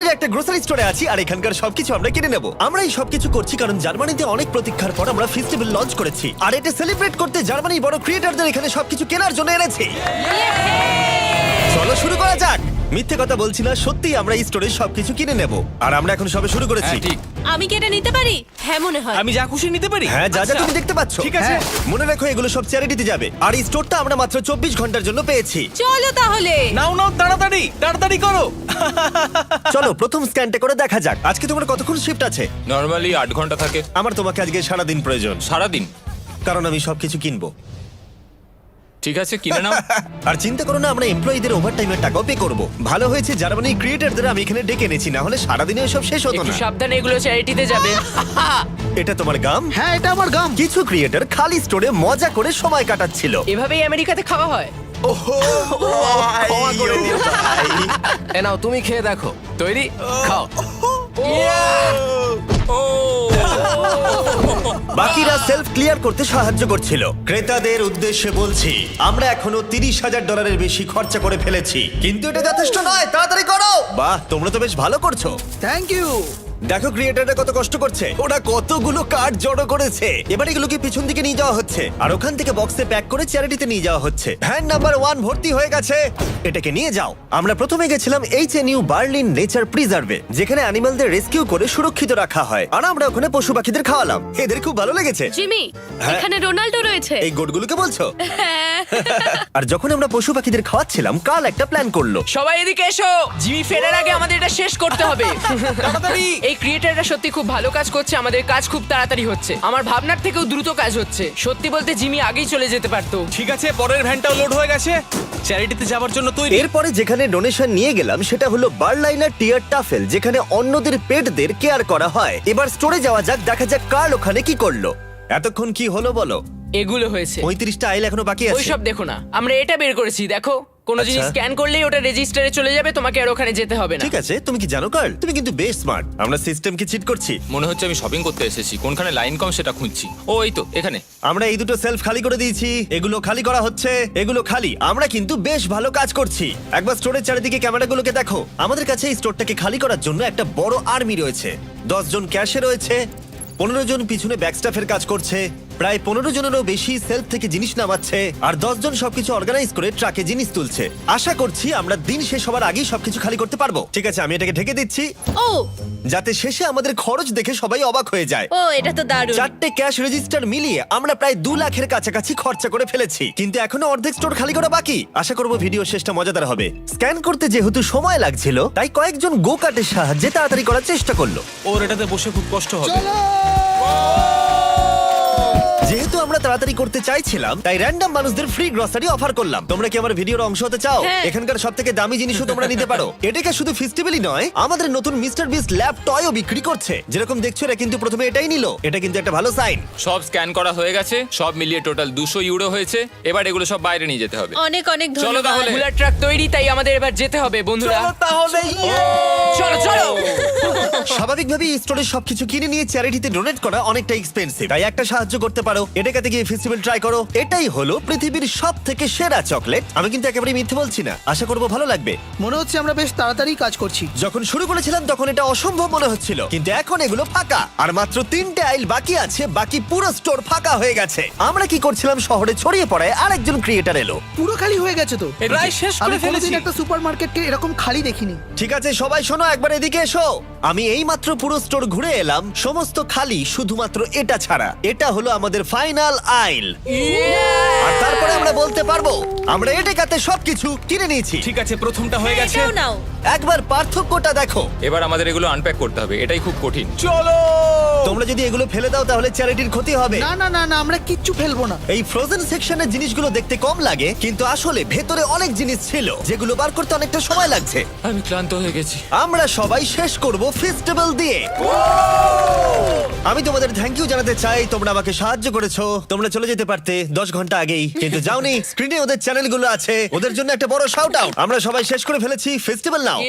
বাইরের একটা গ্রোসারি স্টোরে আছি আর এখানকার সবকিছু আমরা কিনে নেব। আমরা এই সবকিছু করছি কারণ জার্মানিতে অনেক প্রতীক্ষার পর আমরা ফেস্টিভ্যাল লঞ্চ করেছি, আর এটা সেলিব্রেট করতে জার্মানির বড় ক্রিয়েটরদের এখানে সবকিছু কেনার জন্য এনেছি। চলো শুরু করা যাক। মিথ্যে কথা বলছি না, সত্যি আমরা এই স্টোরে সবকিছু কিনে নেব, আর আমরা এখন সবে শুরু করেছি। ঠিক। আমি কি এটা নিতে পারি? হ্যাঁ মনে হয়। আমি যা খুশি নিতে পারি? হ্যাঁ, যা যা আচ্ছা। তুমি দেখতে পাচ্ছ। ঠিক আছে। হ্যাঁ, মনে রাখো এগুলো সব চ্যারিটিতে যাবে, আর এই স্টোরটা আমরা মাত্র 24 ঘন্টার জন্য পেয়েছি। চলো তাহলে। নাও নাও, তাড়াতাড়ি তাড়াতাড়ি করো। চলো প্রথম স্ক্যানটা করে দেখা যাক। আজকে তোমার কতক্ষণ শিফট আছে? নরমালি 8 ঘন্টা থাকে। আমার তোমাকে আজকে সারাদিন প্রয়োজন, সারাদিন? কারণ আমি সবকিছু কিনবো। ঠিক আছে, কিনে নাও। আর চিন্তা করো না, আমরা এমপ্লয়ীদের ওভারটাইমের টাকাও পে করব। ভালো হয়েছে জার্মানির ক্রিয়েটরদের আমি এখানে ডেকে এনেছি, না হলে সারাদিনে সব শেষ হতো একটু না। সাবধানে, এগুলো চ্যারিটিতে যাবে। এটা তোমার গাম? হ্যাঁ, এটা আমার গাম। কিছু ক্রিয়েটর খালি স্টোরে মজা করে সময় কাটাচ্ছিল। এভাবেই আমেরিকাতে খাওয়া হয়। ক্ষমা করে দিও ভাই। এ নাও, তুমি খেয়ে দেখো। তৈরি? খাও। বাকিরা সেলফ ক্লিয়ার করতে সাহায্য করছিল। ক্রেতাদের উদ্দেশ্যে বলছি, আমরা এখনো $30,000 বেশি খরচা করে ফেলেছি, কিন্তু এটা যথেষ্ট নয়। তাড়াতাড়ি করো। বাহ, তোমরা তো বেশ ভালো করছো। Thank you. দেখো ক্রিয়েটাররা কত কষ্ট করছে, ওরা কতগুলো কার্ড জড়ো করেছে। এবার এগুলোকে পিছন দিকে নিয়ে যাওয়া হচ্ছে, আর ওখান থেকে বক্সে প্যাক করে চ্যারিটিতে নিয়ে যাওয়া হচ্ছে। ভ্যান নাম্বার 1 ভর্তি হয়ে গেছে, এটাকে নিয়ে যাও। আমরা প্রথমে গেছিলাম HNU বার্লিন নেচার প্রিজার্ভে, যেখানে অ্যানিমালদের রেস্কিউ করে সুরক্ষিত রাখা হয়, আর আমরা ওখানে পশু পাখিদের খাওয়ালাম। এদের খুব ভালো লেগেছে। জিমি, হ্যাঁ। এখানে রোনাল্ডো রয়েছে। এই গোটগুলোকে বলছো? হ্যাঁ। আর যখন আমরা পশু পাখিদের খাওয়াচ্ছিলাম, কাল একটা প্ল্যান করলো। সবাই এদিকে এসো। জিমি ফেরার আগে আমাদের এটা শেষ করতে হবে। তাড়াতাড়ি। এই ক্রিয়েটাররা সত্যি খুব ভালো কাজ করছে, আমাদের কাজ খুব তাড়াতাড়ি হচ্ছে। আমার ভাবনার থেকেও দ্রুত কাজ হচ্ছে। সত্যি বলতে জিমি আগেই চলে যেতে পারতো। ঠিক আছে, পরের ভ্যানটাও লোড হয়ে গেছে। চ্যারিটিতে যাওয়ার জন্য তৈরি। এরপরে যেখানে ডোনেশন নিয়ে গেলাম সেটা হলো বার্লাইনার টিয়ার টাফেল, যেখানে অন্যদের পেটদের কেয়ার করা হয়। এবার স্টোরে যাওয়া যাক, দেখা যাক কার্ল ওখানে কি করলো। এতক্ষণ কি হলো বলো? এগুলো হয়েছে। 35টা আইল এখনো বাকি আছে। ওইসব দেখো না, আমরা এটা বের করেছি। দেখো, কোনো জিনিস আচ্ছা। স্ক্যান করলেই ওটা রেজিস্টারে চলে যাবে, তোমাকে আর ওখানে যেতে হবে না। ঠিক আছে, তুমি কি জানো কার্ল, তুমি কিন্তু বেশ স্মার্ট। আমরা সিস্টেমকে চিট করছি। মনে হচ্ছে আমি শপিং করতে এসেছি, কোনখানে লাইন কম সেটা খুঁজছি। ও এই তো এখানে। আমরা এই দুটো সেলফ খালি করে দিয়েছি, এগুলো খালি করা হচ্ছে, এগুলো খালি। আমরা কিন্তু বেশ ভালো কাজ করছি। একবার স্টোরের চারিদিকে ক্যামেরাগুলোকে দেখো। আমাদের কাছে এই স্টোরটাকে খালি করার জন্য একটা বড় আর্মি রয়েছে। 10 জন ক্যাশে রয়েছে, 15 জন পিছনে ব্যাকস্টাফের কাজ করছে, প্রায় 15 জনেরও বেশি সেলফ থেকে জিনিস নামাচ্ছে, আর 10 জন সবকিছু অর্গানাইজ করে ট্রাকে জিনিস তুলছে। আশা করছি আমরা দিন শেষ হবার আগেই সবকিছু খালি করতে পারবো। ঠিক আছে, আমি এটাকে ঢেকে দিচ্ছি, ও যাতে শেষে আমাদের খরচ দেখে সবাই অবাক হয়ে যায়। ও, এটা তো দারুণ। 4টে ক্যাশ রেজিস্টার মিলিয়ে আমরা প্রায় 2 লাখের কাছাকাছি খরচা করে ফেলেছি, কিন্তু এখনো অর্ধেক স্টোর খালি করা বাকি। আশা করব ভিডিও শেষটা মজাদার হবে। স্ক্যান করতে যেহেতু সময় লাগছিল, তাই কয়েকজন গো কার্টের সাহায্যে তাড়াতাড়ি করার চেষ্টা করলো। ওর এটাতে বসে খুব কষ্ট হবে। যেহেতু আমরা তাড়াতাড়ি করতে চাইছিলাম, তাই র্যান্ডম মানুষদের ফ্রি গ্রসারি অফার করলাম। তোমরা কি আমার ভিডিওর অংশ হতে চাও? হ্যাঁ। এখানকার সবথেকে দামি জিনিসও তোমরা নিতে পারো। এটাকে শুধু ফেস্টিভ্যালই নয়, আমাদের নতুন মিস্টার বিস্ট ল্যাব টয়ও বিক্রি করছে। যেরকম দেখছো, এরা কিন্তু প্রথমে এটাই নিল। এটা কিন্তু একটা ভালো সাইন। সব স্ক্যান করা হয়ে গেছে, সব মিলিয়ে টোটাল 200 ইউরো হয়েছে। এবার এগুলো সব বাইরে নিয়ে যেতে হবে। অনেক অনেক চলো ধন্যবাদ। তাহলে। বুলার ট্রাক তৈরি, তাই আমাদের এবার যেতে হবে বন্ধুরা। তাহলে চলো চলো। স্বাভাবিকভাবেই স্টোরে সবকিছু কিনে নিয়ে চ্যারিটিতে ডোনেট করা অনেকটা এক্সপেন্সিভ, তাই একটা সাহায্য করতে পারো। এটাতে গিয়ে ফেস্টিভ্যাল ট্রাই করো। এটাই হলো পৃথিবীর সবথেকে সেরা চকলেট। আমি কিন্তু একেবারে মিথ্যে বলছি না, আশা করবো ভালো লাগবে। মনে হচ্ছে আমরা বেশ তাড়াতাড়ি কাজ করছি। যখন শুরু করেছিলাম তখন এটা অসম্ভব মনে হচ্ছিল, কিন্তু এখন এগুলো ফাঁকা, আর মাত্র 3টে আইল বাকি আছে। বাকি পুরো স্টোর ফাঁকা হয়ে গেছে। আমরা কি করছিলাম, শহরে ছড়িয়ে পড়ায় আরেকজন ক্রিয়েটার এলো। পুরো খালি হয়ে গেছে তো। প্রায় শেষ আমি করে ফেলেছি। কোনোদিন একটা সুপারমার্কেটকে এরকম খালি দেখিনি। ঠিক আছে সবাই শোনো, একবার এদিকে এসো। আমি এই মাত্র পুরো স্টোর ঘুরে এলাম, সমস্ত খালি, শুধুমাত্র এটা ছাড়া। এটা হলো আমাদের ফাইনাল আইল, আর তারপরে আমরা বলতে পারবো আমরা এটাতে সবকিছু কিনে নিয়েছি। ঠিক আছে, প্রথমটা হয়ে গেছে। এটাও নাও। একবার পার্থক্যটা দেখো। এবার আমাদের এগুলো আনপ্যাক করতে হবে, এটাই খুব কঠিন। চলো। তোমরা যদি এগুলো ফেলে দাও তাহলে চ্যারিটির ক্ষতি হবে। না না না না, আমরা কিচ্ছু ফেলবো না। এই ফ্রোজেন সেকশনের জিনিসগুলো দেখতে কম লাগে, কিন্তু আসলে ভেতরে অনেক জিনিস ছিল যেগুলো বার করতে অনেকটা সময় লাগছে। আমি ক্লান্ত হয়ে গেছি। আমরা সবাই শেষ করব ফেস্টিভ্যাল দিয়ে। আমি তোমাদের থ্যাংক ইউ জানাতে চাই, তোমরা আমাকে সাহায্য করেছো। তোমরা চলে যেতে পারতে 10 ঘন্টা আগেই, কিন্তু যাওনি। স্ক্রিনে ওদের চ্যানেলগুলো আছে, ওদের জন্য একটা বড় শাউট আউট। আমরা সবাই শেষ করে ফেলেছি ফেস্টিভ্যাল নাও।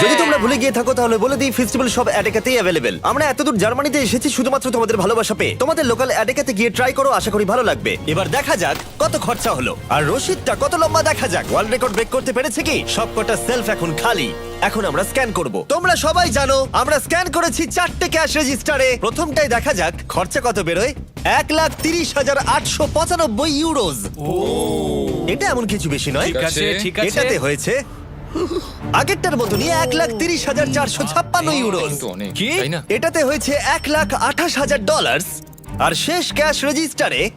যদি তোমরা ভুলে গিয়ে থাকো তাহলে বলে দিই, ফেস্টিভ্যাল সব অ্যাডেকাতেই অ্যাভেলেবেল। আমরা এতদূর জার্মানি জার্মানিতে এসেছি শুধুমাত্র তোমাদের ভালোবাসা পেয়ে। তোমাদের লোকাল অ্যাডেকাতে গিয়ে ট্রাই করো, আশা করি ভালো লাগবে। এবার দেখা যাক কত খরচা হলো আর রসিদটা কত লম্বা। দেখা যাক ওয়ার্ল্ড রেকর্ড ব্রেক করতে পেরেছে কি। সবকটা সেলফ এখন খালি। এখন আমরা স্ক্যান করব। তোমরা সবাই জানো আমরা স্ক্যান করেছি 4টে ক্যাশ রেজিস্টারে। প্রথমটাই দেখা যাক খরচা কত বেরোয়। 1,30,895 ইউরোজ। এটা এমন কিছু বেশি নয়। ঠিক আছে, ঠিক আছে। এটাতে হয়েছে আগেরটার মতনই 1,30,456 ইউরোজ। কিন্তু অনেক, কি? তাই না? এটাতে হয়েছে $1,28,000 আর শেষ ক্যাশ রেজিস্টারে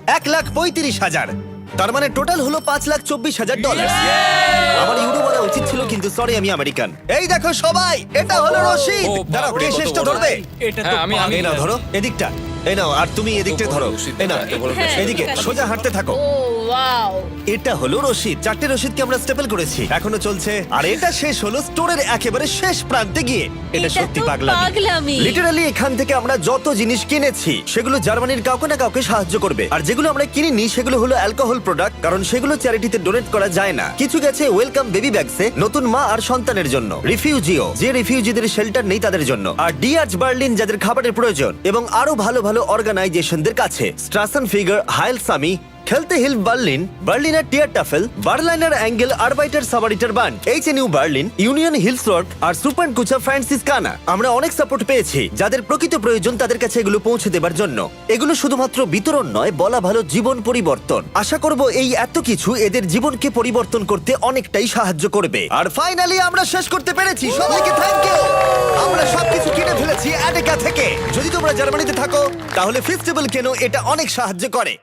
1,35,000। তার মানে টোটাল হলো $5,24,000। আমার ইউরো বলা উচিত ছিল, কিন্তু সরি আমি আমেরিকান। এই দেখো সবাই, এটা হলো রশিদ। ও, দাঁড়াও, বাপরে, কে কত শেষটা বড়। ধরবে? এটা তো হ্যাঁ, আমি- পাগল। এই নাও ধরো এদিকটা, এই নাও, আর তুমি এদিকটা বড় ধরো। রশিদ, এই নাও এত বড় হ্যাঁ, এদিকে ঠিক আছে। সোজা হাঁটতে থাকো। ও ওয়াও। এটা হলো রশিদ। 4টে রশিদকে আমরা স্টেপল করেছি, এখনো চলছে। আর এটা শেষ হলো স্টোরের একেবারে শেষ প্রান্তে গিয়ে। এটা এটা সত্যি তো পাগলামি। পাগলামি। লিটারালি এখান থেকে আমরা যত জিনিস কিনেছি সেগুলো জার্মানির কাউকে না কাউকে সাহায্য করবে। আর যেগুলো আমরা কিনিনি সেগুলো হলো অ্যালকোহল প্রোডাক্ট, কারণ সেগুলো চ্যারিটিতে ডোনেট করা যায় না। কিছু গেছে ওয়েলকাম বেবি ব্যাগসে, নতুন মা আর সন্তানের জন্য। রিফিউজিও, যে রিফিউজিদের শেল্টার নেই তাদের জন্য। আর ডিআর্চ বার্লিন, যাদের খাবারের প্রয়োজন। এবং আরো ভালো ভালো অর্গানাইজেশনদের কাছে স্ট্রাসেন ফিগার, হাইল সামি, খেলতে হিল বার্লিন, বার্লিনার টিয়ার টাফেল, বার্লাইনার অ্যাঙ্গেল, আরবাইটার সাবারিটার বান্ড, এইচএনইউ বার্লিন, ইউনিয়ন হিলসওয়ার্ক আর সুপার কুচা ফ্রান্সিসকানা। আমরা অনেক সাপোর্ট পেয়েছি যাদের প্রকৃত প্রয়োজন তাদের কাছে এগুলো পৌঁছে দেবার জন্য। এগুলো শুধুমাত্র বিতরণ নয়, বলা ভালো জীবন পরিবর্তন। আশা করব এই এত কিছু এদের জীবনকে পরিবর্তন করতে অনেকটাই সাহায্য করবে। আর ফাইনালি আমরা শেষ করতে পেরেছি। সবাইকে থ্যাংক ইউ। আমরা সবকিছু কিনে ফেলেছি অ্যাডেকা থেকে। যদি তোমরা জার্মানিতে থাকো তাহলে ফেস্টিভ্যাল কেনো, এটা অনেক সাহায্য করে।